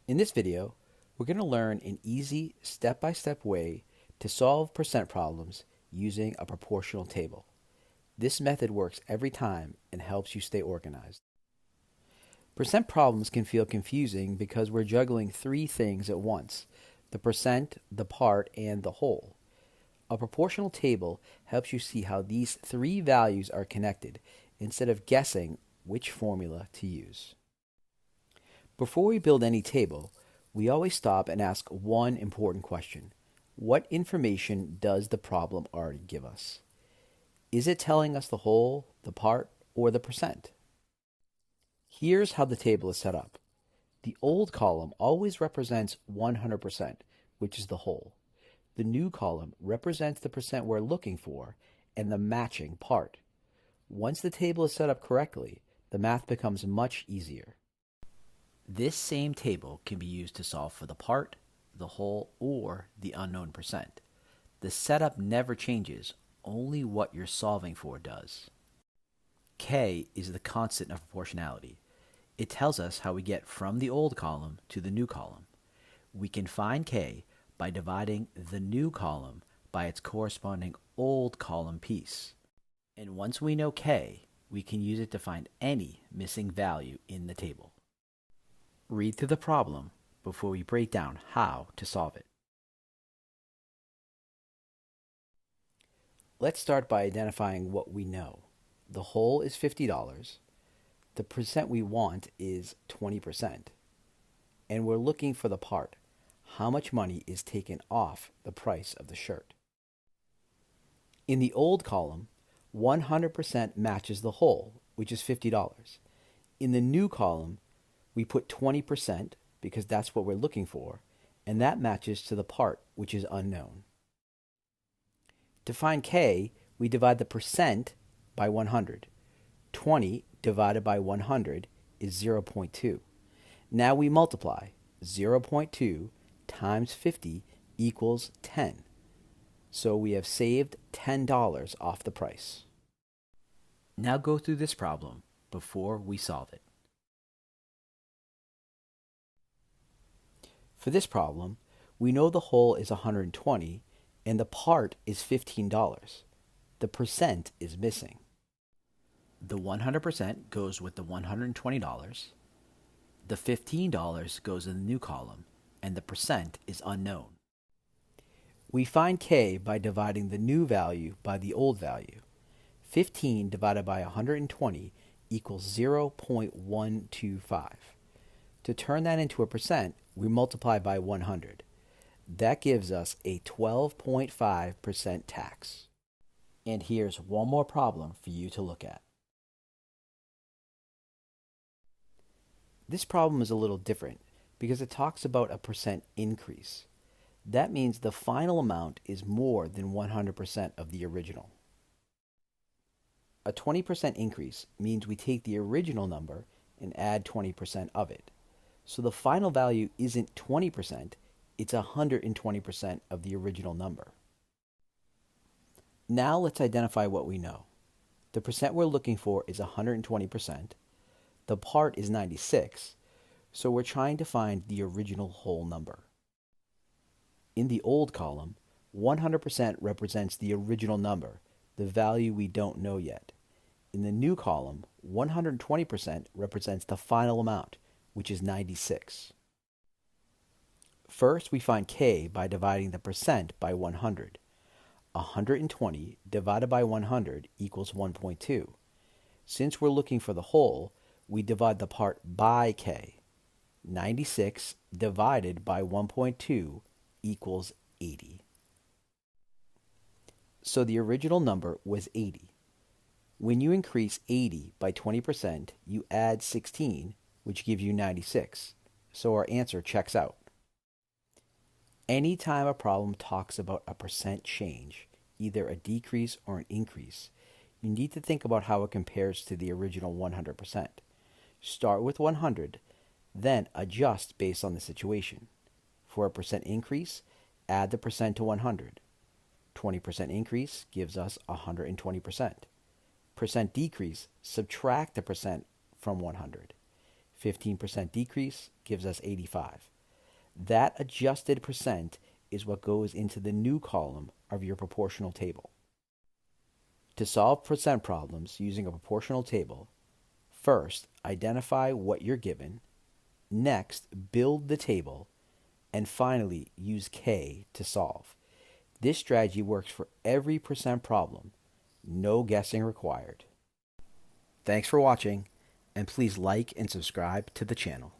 In this video, we're going to learn an easy step-by-step way to solve percent problems using a proportional table. This method works every time and helps you stay organized. Percent problems can feel confusing because we're juggling three things at once: the percent, the part, and the whole. A proportional table helps you see how these three values are connected instead of guessing which formula to use. Before we build any table, we always stop and ask one important question. What information does the problem already give us? Is it telling us the whole, the part, or the percent? Here's how the table is set up. The old column always represents 100%, which is the whole. The new column represents the percent we're looking for and the matching part. Once the table is set up correctly, the math becomes much easier. This same table can be used to solve for the part, the whole, or the unknown percent. The setup never changes, only what you're solving for does. K is the constant of proportionality. It tells us how we get from the old column to the new column. We can find K by dividing the new column by its corresponding old column piece. And once we know K, we can use it to find any missing value in the table. Read through the problem before we break down how to solve it. Let's start by identifying what we know. The whole is $50. The percent we want is 20%. And we're looking for the part. How much money is taken off the price of the shirt? In the old column, 100% matches the whole, which is $50. In the new column, we put 20% because that's what we're looking for, and that matches to the part, which is unknown. To find K, we divide the percent by 100. 20 divided by 100 is 0.2. Now we multiply. 0.2 times 50 equals 10. So we have saved $10 off the price. Now go through this problem before we solve it. For this problem, we know the whole is 120 and the part is $15. The percent is missing. The 100% goes with the $120. The $15 goes in the new column, and the percent is unknown. We find K by dividing the new value by the old value. 15 divided by 120 equals 0.125. To turn that into a percent, we multiply by 100. That gives us a 12.5% tax. And here's one more problem for you to look at. This problem is a little different because it talks about a percent increase. That means the final amount is more than 100% of the original. A 20% increase means we take the original number and add 20% of it. So the final value isn't 20%, it's 120% of the original number. Now let's identify what we know. The percent we're looking for is 120%. The part is 96, so we're trying to find the original whole number. In the old column, 100% represents the original number, the value we don't know yet. In the new column, 120% represents the final amount, which is 96. First, we find K by dividing the percent by 100. 120 divided by 100 equals 1.2. Since we're looking for the whole, we divide the part by K. 96 divided by 1.2 equals 80. So the original number was 80. When you increase 80 by 20%, you add 16, which gives you 96. So our answer checks out. Anytime a problem talks about a percent change, either a decrease or an increase, you need to think about how it compares to the original 100%. Start with 100, then adjust based on the situation. For a percent increase, add the percent to 100. 20% increase gives us 120%. Percent decrease, subtract the percent from 100. 15% decrease gives us 85. That adjusted percent is what goes into the new column of your proportional table. To solve percent problems using a proportional table, first identify what you're given, next build the table, and finally use K to solve. This strategy works for every percent problem. No guessing required. Thanks for watching, and please like and subscribe to the channel.